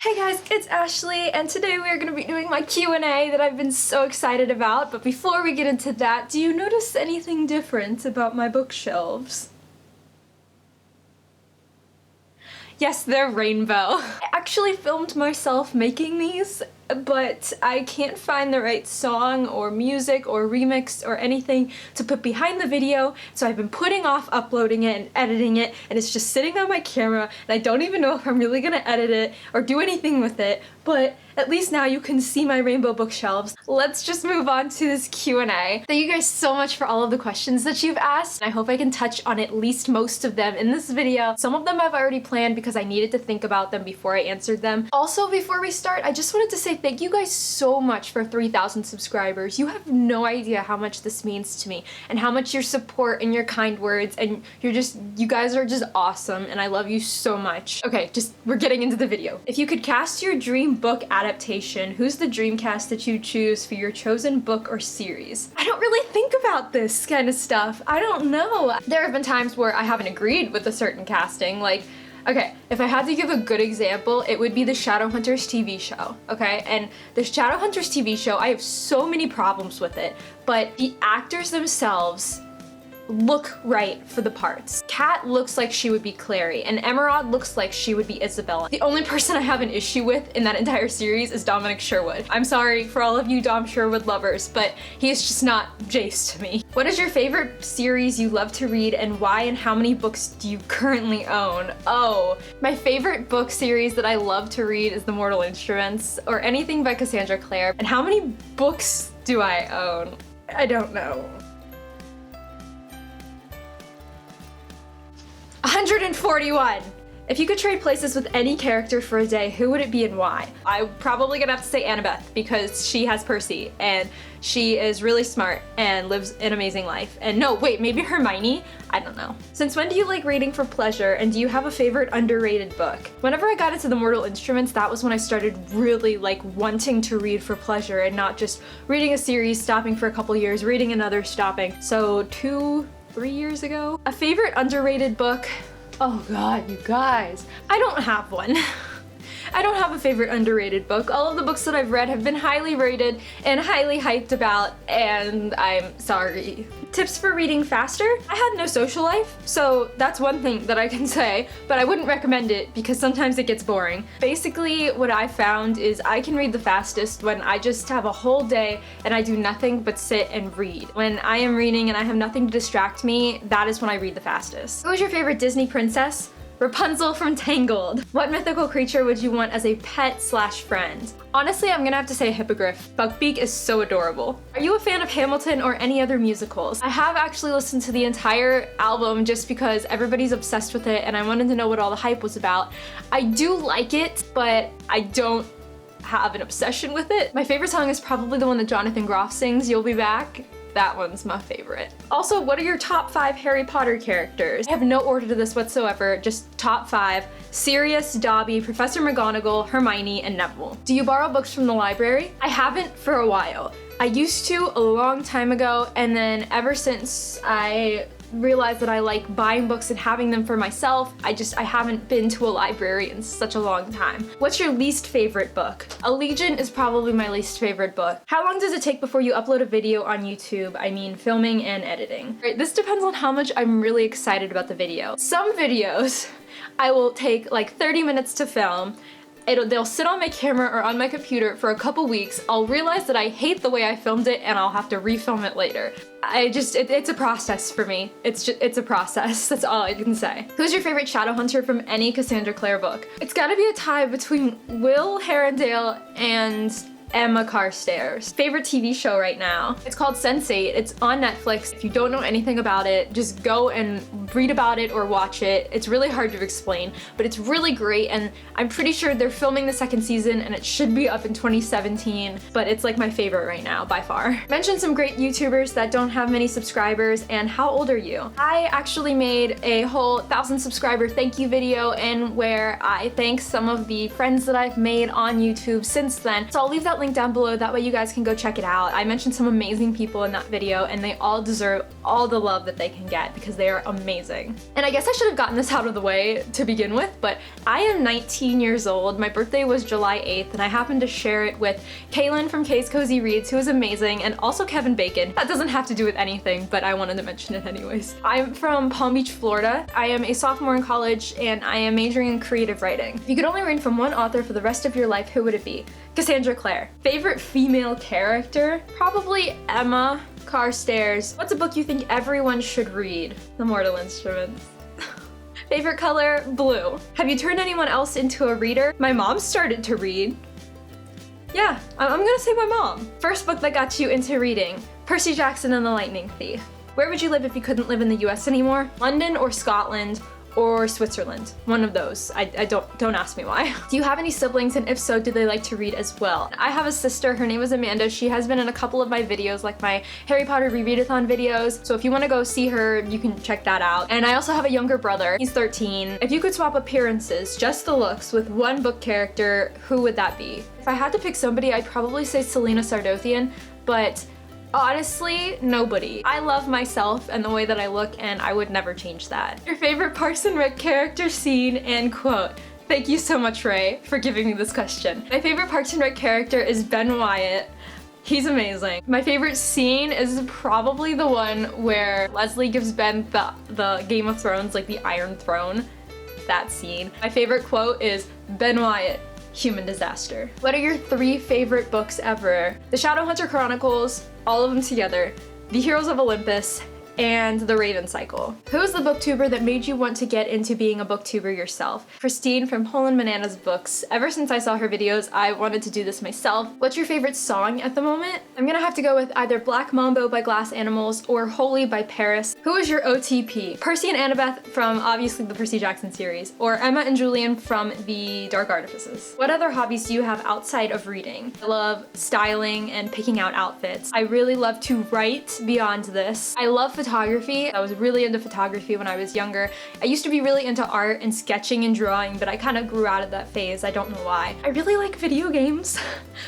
Hey guys, it's Ashley, and today we are going to be doing my Q&A that I've been so excited about. But before we get into that, do you notice anything different about my bookshelves? Yes, they're rainbow. I actually filmed myself making these, but I can't find the right song or music or remix or anything to put behind the video, so I've been putting off uploading it and editing it, and it's just sitting on my camera, and I don't even know if I'm really gonna edit it or do anything with it, but at least now you can see my rainbow bookshelves. Let's just move on to this Q&A. Thank you guys so much for all of the questions that you've asked. I hope I can touch on at least most of them in this video. Some of them I've already planned because I needed to think about them before I answered them. Also, before we start, I just wanted to say thank you guys so much for 3,000 subscribers. You have no idea how much this means to me and how much your support and your kind words, and you guys are just awesome, and I love you so much. Okay, we're getting into the video. If you could cast your dream book adaptation, who's the dream cast that you choose for your chosen book or series? I don't really think about this kind of stuff. I don't know. There have been times where I haven't agreed with a certain casting, like, okay, if I had to give a good example, it would be the Shadowhunters TV show, okay? And the Shadowhunters TV show, I have so many problems with it, but the actors themselves look right for the parts. Kat looks like she would be Clary, and Emerald looks like she would be Isabella. The only person I have an issue with in that entire series is Dominic Sherwood. I'm sorry for all of you Dom Sherwood lovers, but he's just not Jace to me. What is your favorite series you love to read, and why, and how many books do you currently own? Oh, my favorite book series that I love to read is The Mortal Instruments, or anything by Cassandra Clare. And how many books do I own? I don't know. 141! If you could trade places with any character for a day, who would it be and why? I'm probably gonna have to say Annabeth because she has Percy and she is really smart and lives an amazing life. And no, wait, maybe Hermione? I don't know. Since when do you like reading for pleasure, and do you have a favorite underrated book? Whenever I got into The Mortal Instruments, that was when I started really like wanting to read for pleasure and not just reading a series, stopping for a couple years, reading another, stopping. So 3 years ago. A favorite underrated book? Oh god, you guys. I don't have one. I don't have a favorite underrated book. All of the books that I've read have been highly rated and highly hyped about, and I'm sorry. Tips for reading faster? I had no social life, so that's one thing that I can say, but I wouldn't recommend it because sometimes it gets boring. Basically, what I found is I can read the fastest when I just have a whole day and I do nothing but sit and read. When I am reading and I have nothing to distract me, that is when I read the fastest. Who is your favorite Disney princess? Rapunzel from Tangled. What mythical creature would you want as a pet/friend? Honestly, I'm gonna have to say a hippogriff. Buckbeak is so adorable. Are you a fan of Hamilton or any other musicals? I have actually listened to the entire album just because everybody's obsessed with it and I wanted to know what all the hype was about. I do like it, but I don't have an obsession with it. My favorite song is probably the one that Jonathan Groff sings, You'll Be Back. That one's my favorite. Also, what are your top 5 Harry Potter characters? I have no order to this whatsoever, just top 5. Sirius, Dobby, Professor McGonagall, Hermione, and Neville. Do you borrow books from the library? I haven't for a while. I used to a long time ago, and then ever since I realized that I like buying books and having them for myself, I haven't been to a library in such a long time. What's your least favorite book? Allegiant is probably my least favorite book. How long does it take before you upload a video on YouTube? I mean, filming and editing. Right, this depends on how much I'm really excited about the video. Some videos I will take like 30 minutes to film. They'll sit on my camera or on my computer for a couple weeks. I'll realize that I hate the way I filmed it and I'll have to refilm it later. It's a process for me. It's a process. That's all I can say. Who's your favorite Shadowhunter from any Cassandra Clare book? It's gotta be a tie between Will Herondale and Emma Carstairs. Favorite TV show right now? It's called Sense8. It's on Netflix. If you don't know anything about it, just go and read about it or watch it. It's really hard to explain, but it's really great, and I'm pretty sure they're filming the 2nd season and it should be up in 2017, but it's like my favorite right now by far. Mention some great YouTubers that don't have many subscribers, and how old are you? I actually made a whole 1,000 subscriber thank you video in where I thank some of the friends that I've made on YouTube since then, so I'll leave that link link down below, that way you guys can go check it out. I mentioned some amazing people in that video and they all deserve all the love that they can get because they are amazing. And I guess I should have gotten this out of the way to begin with, but I am 19 years old. My birthday was July 8th and I happened to share it with Kaylin from Kay's Cozy Reads, who is amazing, and also Kevin Bacon. That doesn't have to do with anything, but I wanted to mention it anyways. I'm from Palm Beach, Florida. I am a sophomore in college and I am majoring in creative writing. If you could only read from one author for the rest of your life, who would it be? Cassandra Clare. Favorite female character? Probably Emma Carstairs. What's a book you think everyone should read? The Mortal Instruments. Favorite color? Blue. Have you turned anyone else into a reader? My mom started to read. Yeah, I'm gonna say my mom. First book that got you into reading? Percy Jackson and the Lightning Thief. Where would you live if you couldn't live in the US anymore? London or Scotland or Switzerland? One of those. I don't ask me why. Do you have any siblings, and if so, do they like to read as well? I have a sister, her name is Amanda. She has been in a couple of my videos, like my Harry Potter Rereadathon videos. So if you want to go see her, you can check that out. And I also have a younger brother. He's 13. If you could swap appearances, just the looks, with one book character, who would that be? If I had to pick somebody, I'd probably say Selena Sardothian, but honestly, nobody. I love myself and the way that I look, and I would never change that. Your favorite Parks and Rec character, scene, and quote? Thank you so much, Ray, for giving me this question. My favorite Parks and Rec character is Ben Wyatt. He's amazing. My favorite scene is probably the one where Leslie gives Ben the Game of Thrones, like the Iron Throne. That scene. My favorite quote is, Ben Wyatt, human disaster. What are your 3 favorite books ever? The Shadowhunter Chronicles, all of them together, The Heroes of Olympus, and The Raven Cycle. Who is the booktuber that made you want to get into being a booktuber yourself? Christine from Poland Bananas Books. Ever since I saw her videos, I wanted to do this myself. What's your favorite song at the moment? I'm gonna have to go with either Black Mambo by Glass Animals or Holy by Paris. Who is your OTP? Percy and Annabeth from obviously the Percy Jackson series, or Emma and Julian from the Dark Artifices. What other hobbies do you have outside of reading? I love styling and picking out outfits. I really love to write beyond this. I love photography. I was really into photography when I was younger. I used to be really into art and sketching and drawing, but I kind of grew out of that phase. I don't know why. I really like video games,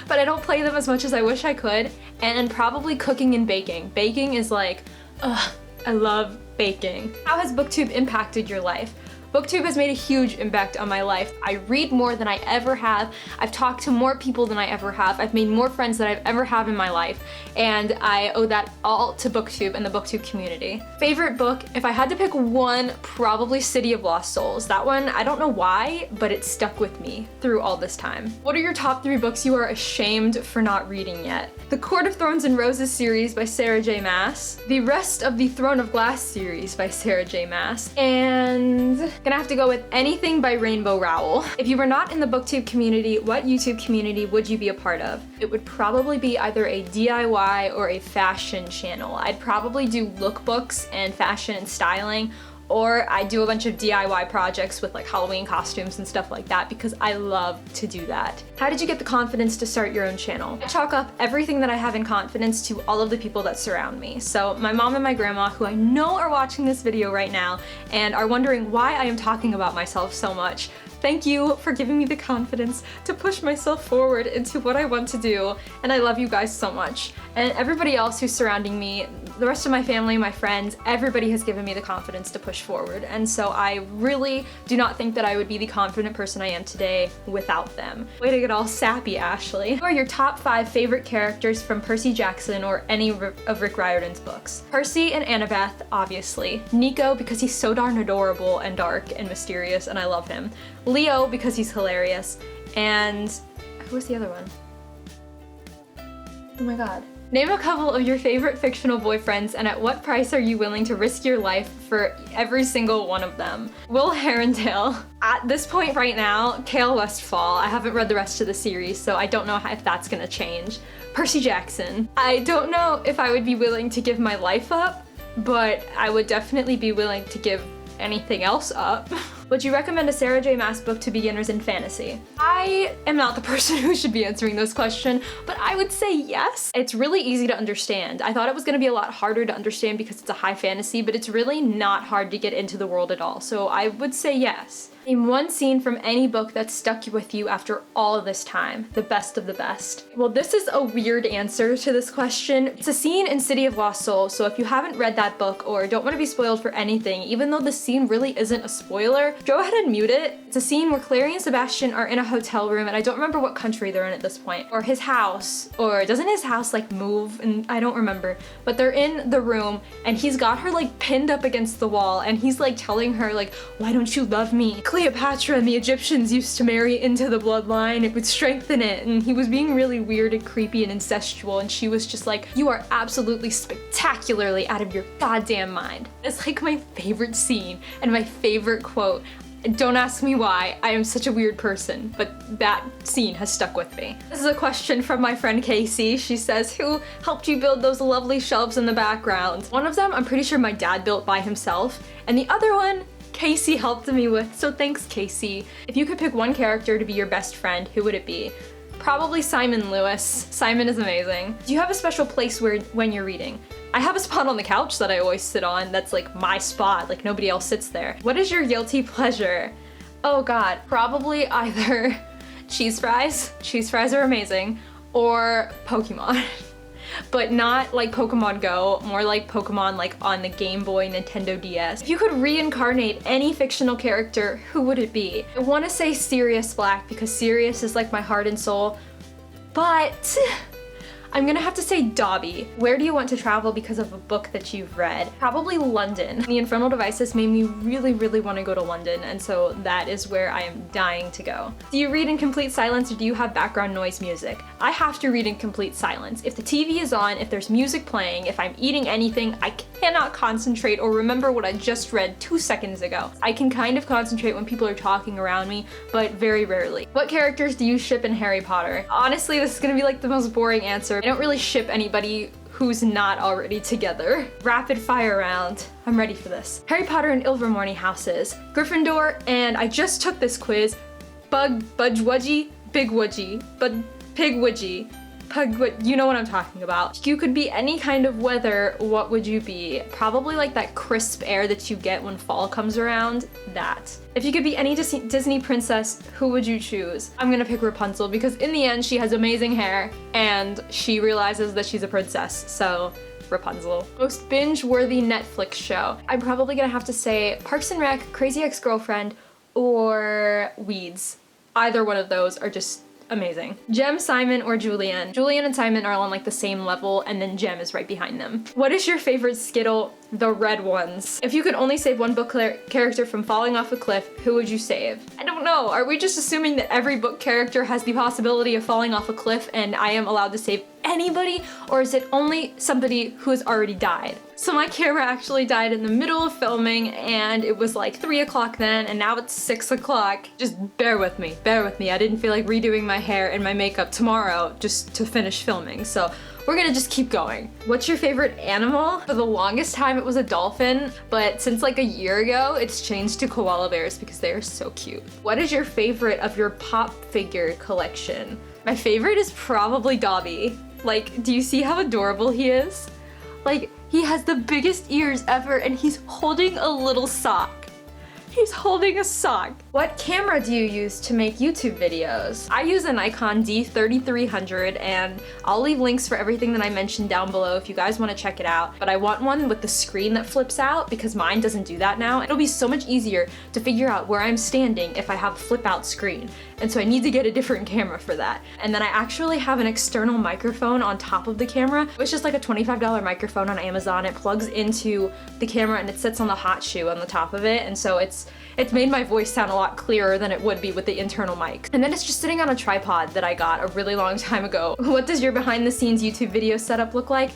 but I don't play them as much as I wish I could. And probably cooking and baking. Baking is like, ugh, I love baking. How has BookTube impacted your life? BookTube has made a huge impact on my life. I read more than I ever have. I've talked to more people than I ever have. I've made more friends than I've ever had in my life. And I owe that all to BookTube and the BookTube community. Favorite book? If I had to pick one, probably City of Lost Souls. That one, I don't know why, but it stuck with me through all this time. What are your top 3 books you are ashamed for not reading yet? The Court of Thorns and Roses series by Sarah J. Maas. The rest of the Throne of Glass series by Sarah J. Maas. And gonna have to go with anything by Rainbow Rowell. If you were not in the BookTube community, what YouTube community would you be a part of? It would probably be either a DIY or a fashion channel. I'd probably do lookbooks and fashion and styling, or I do a bunch of DIY projects with like Halloween costumes and stuff like that because I love to do that. How did you get the confidence to start your own channel? I chalk up everything that I have in confidence to all of the people that surround me. So my mom and my grandma, who I know are watching this video right now and are wondering why I am talking about myself so much, thank you for giving me the confidence to push myself forward into what I want to do, and I love you guys so much. And everybody else who's surrounding me, the rest of my family, my friends, everybody has given me the confidence to push forward, and so I really do not think that I would be the confident person I am today without them. Way to get all sappy, Ashley. Who are your top 5 favorite characters from Percy Jackson or any of Rick Riordan's books? Percy and Annabeth, obviously. Nico, because he's so darn adorable and dark and mysterious, and I love him. Leo, because he's hilarious. And who was the other one? Oh my god. Name a couple of your favorite fictional boyfriends, and at what price are you willing to risk your life for every single one of them? Will Herondale. At this point right now, Kale Westfall. I haven't read the rest of the series, so I don't know if that's gonna change. Percy Jackson. I don't know if I would be willing to give my life up, but I would definitely be willing to give anything else up. Would you recommend a Sarah J. Maas book to beginners in fantasy? I am not the person who should be answering this question, but I would say yes. It's really easy to understand. I thought it was gonna be a lot harder to understand because it's a high fantasy, but it's really not hard to get into the world at all, so I would say yes. Name one scene from any book that stuck with you after all of this time. The best of the best. Well, this is a weird answer to this question. It's a scene in City of Lost Souls, so if you haven't read that book or don't want to be spoiled for anything, even though the scene really isn't a spoiler, go ahead and mute it. It's a scene where Clary and Sebastian are in a hotel room, and I don't remember what country they're in at this point, or his house, or doesn't his house like move? And I don't remember, but they're in the room and he's got her like pinned up against the wall and he's like telling her like, why don't you love me? Cleopatra and the Egyptians used to marry into the bloodline, it would strengthen it. And he was being really weird and creepy and incestual, and she was just like, you are absolutely spectacularly out of your goddamn mind. It's like my favorite scene and my favorite quote. Don't ask me why, I am such a weird person, but that scene has stuck with me. This is a question from my friend Casey. She says, who helped you build those lovely shelves in the background? One of them I'm pretty sure my dad built by himself, and the other one Casey helped me with, so thanks Casey. If you could pick one character to be your best friend, who would it be? Probably Simon Lewis. Simon is amazing. Do you have a special place when you're reading? I have a spot on the couch that I always sit on that's like my spot, like nobody else sits there. What is your guilty pleasure? Oh god, probably either cheese fries. Cheese fries are amazing. Or Pokemon. But not like Pokemon Go, more like Pokemon like on the Game Boy, Nintendo DS. If you could reincarnate any fictional character, who would it be? I want to say Sirius Black because Sirius is like my heart and soul, but I'm gonna have to say Dobby. Where do you want to travel because of a book that you've read? Probably London. The Infernal Devices made me really, really want to go to London, and so that is where I am dying to go. Do you read in complete silence or do you have background noise music? I have to read in complete silence. If the TV is on, if there's music playing, if I'm eating anything, I cannot concentrate or remember what I just read 2 seconds ago. I can kind of concentrate when people are talking around me, but very rarely. What characters do you ship in Harry Potter? Honestly, this is gonna be like the most boring answer. I don't really ship anybody who's not already together. Rapid fire round. I'm ready for this. Harry Potter and Ilvermorny houses. Gryffindor, and I just took this quiz. Budgewudgy, Bigwudgy, Pigwudgy, you know what I'm talking about. If you could be any kind of weather, what would you be? Probably like that crisp air that you get when fall comes around, that. If you could be any Disney princess, who would you choose? I'm gonna pick Rapunzel because in the end she has amazing hair and she realizes that she's a princess, so Rapunzel. Most binge-worthy Netflix show. I'm probably gonna have to say Parks and Rec, Crazy Ex-Girlfriend, or Weeds. Either one of those are just amazing. Jem, Simon, or Julian? Julian and Simon are on like the same level, and then Jem is right behind them. What is your favorite Skittle? The red ones. If you could only save one book character from falling off a cliff, who would you save? I don't know. Are we just assuming that every book character has the possibility of falling off a cliff and I am allowed to save anybody? Or is it only somebody who has already died? So my camera actually died in the middle of filming and it was like 3 o'clock then and now it's 6 o'clock. Just bear with me, bear with me. I didn't feel like redoing my hair and my makeup tomorrow just to finish filming. So we're gonna just keep going. What's your favorite animal? For the longest time it was a dolphin, but since like a year ago, it's changed to koala bears because they are so cute. What is your favorite of your pop figure collection? My favorite is probably Dobby. Like, do you see how adorable he is? Like, he has the biggest ears ever and he's holding a little sock. He's holding a sock. What camera do you use to make YouTube videos? I use a Nikon D3300 and I'll leave links for everything that I mentioned down below if you guys want to check it out. But I want one with the screen that flips out because mine doesn't do that now. It'll be so much easier to figure out where I'm standing if I have a flip out screen. And so I need to get a different camera for that. And then I actually have an external microphone on top of the camera. It's just like a $25 microphone on Amazon. It plugs into the camera and it sits on the hot shoe on the top of it. And so it's made my voice sound a lot clearer than it would be with the internal mic. And then it's just sitting on a tripod that I got a really long time ago. What does your behind the scenes YouTube video setup look like?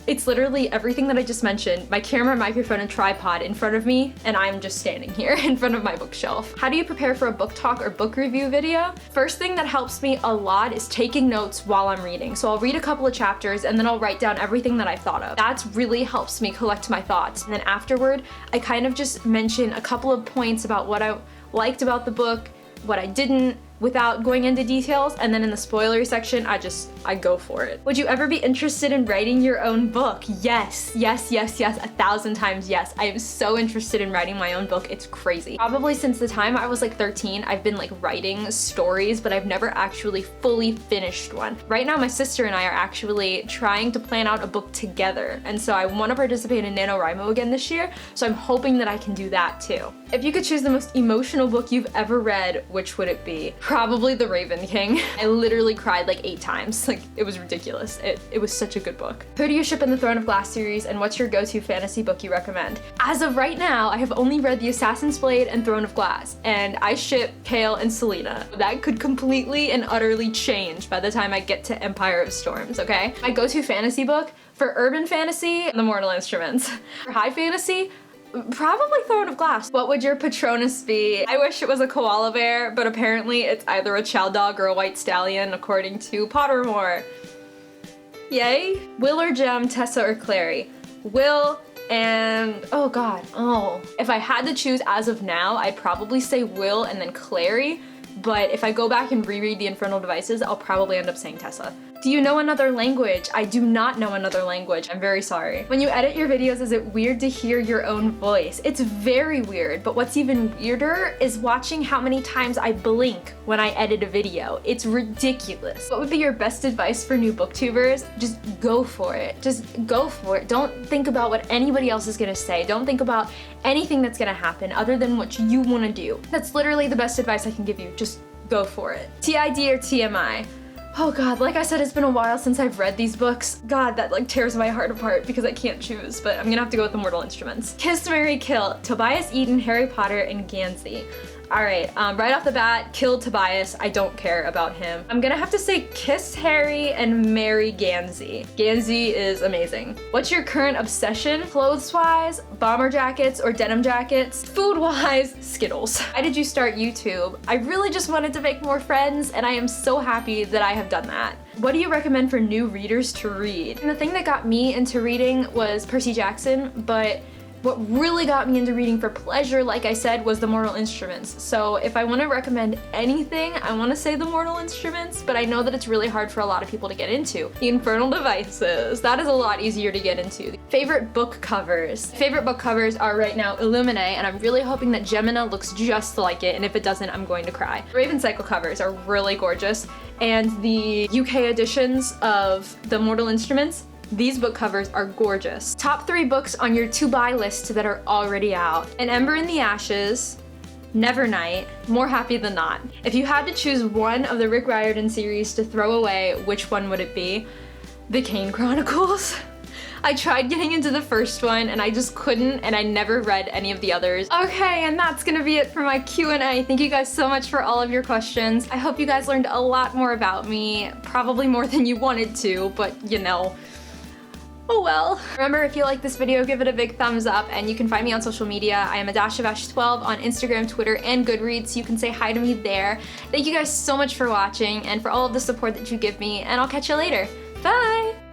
It's literally everything that I just mentioned, my camera, microphone, and tripod in front of me, and I'm just standing here in front of my bookshelf. How do you prepare for a book talk or book review video? First thing that helps me a lot is taking notes while I'm reading. So I'll read a couple of chapters and then I'll write down everything that I've thought of. That really helps me collect my thoughts. And then afterward, I kind of just mention a couple of points about what I liked about the book, what I didn't, without going into details, and then in the spoilery section, I go for it. Would you ever be interested in writing your own book? Yes, yes, yes, yes, 1,000 times yes. I am so interested in writing my own book, it's crazy. Probably since the time I was like 13, I've been like writing stories, but I've never actually fully finished one. Right now, my sister and I are actually trying to plan out a book together, and so I want to participate in NaNoWriMo again this year, so I'm hoping that I can do that too. If you could choose the most emotional book you've ever read, which would it be? Probably The Raven King. I literally cried like 8 times. Like, it was ridiculous. It was such a good book. Who do you ship in the Throne of Glass series, and what's your go-to fantasy book you recommend? As of right now, I have only read The Assassin's Blade and Throne of Glass, and I ship Kale and Selena. That could completely and utterly change by the time I get to Empire of Storms, okay? My go-to fantasy book, for urban fantasy, The Mortal Instruments. For high fantasy, probably Throne of Glass. What would your Patronus be? I wish it was a koala bear, but apparently it's either a chow dog or a white stallion, according to Pottermore. Yay? Will or Jem, Tessa or Clary? Will and, oh god, oh. If I had to choose as of now, I'd probably say Will and then Clary, but if I go back and reread the Infernal Devices, I'll probably end up saying Tessa. Do you know another language? I do not know another language. I'm very sorry. When you edit your videos, is it weird to hear your own voice? It's very weird, but what's even weirder is watching how many times I blink when I edit a video. It's ridiculous. What would be your best advice for new booktubers? Just go for it. Just go for it. Don't think about what anybody else is gonna say. Don't think about anything that's gonna happen other than what you wanna do. That's literally the best advice I can give you. Just go for it. TID or TMI? Oh god, like I said, it's been a while since I've read these books. God, that like tears my heart apart because I can't choose, but I'm gonna have to go with The Mortal Instruments. Kiss, Marry, Kill, Tobias Eden, Harry Potter, and Gansey. Alright, right off the bat, kill Tobias. I don't care about him. I'm gonna have to say kiss Harry and marry Gansey. Gansey is amazing. What's your current obsession? Clothes-wise, bomber jackets or denim jackets? Food-wise, Skittles. Why did you start YouTube? I really just wanted to make more friends, and I am so happy that I have done that. What do you recommend for new readers to read? And the thing that got me into reading was Percy Jackson, but what really got me into reading for pleasure, like I said, was The Mortal Instruments. So if I want to recommend anything, I want to say The Mortal Instruments, but I know that it's really hard for a lot of people to get into. The Infernal Devices, that is a lot easier to get into. Favorite book covers. Favorite book covers are right now Illumine, and I'm really hoping that Gemina looks just like it, and if it doesn't, I'm going to cry. Raven Cycle covers are really gorgeous, and the UK editions of The Mortal Instruments, these book covers are gorgeous. Top 3 books on your to-buy list that are already out. An Ember in the Ashes, Nevernight, More Happy Than Not. If you had to choose one of the Rick Riordan series to throw away, which one would it be? The Kane Chronicles. I tried getting into the first one and I just couldn't, and I never read any of the others. Okay, and that's gonna be it for my Q&A. Thank you guys so much for all of your questions. I hope you guys learned a lot more about me, probably more than you wanted to, but you know. Oh well. Remember, if you like this video, give it a big thumbs up, and you can find me on social media. I am adashavash12 on Instagram, Twitter, and Goodreads. You can say hi to me there. Thank you guys so much for watching and for all of the support that you give me, and I'll catch you later. Bye!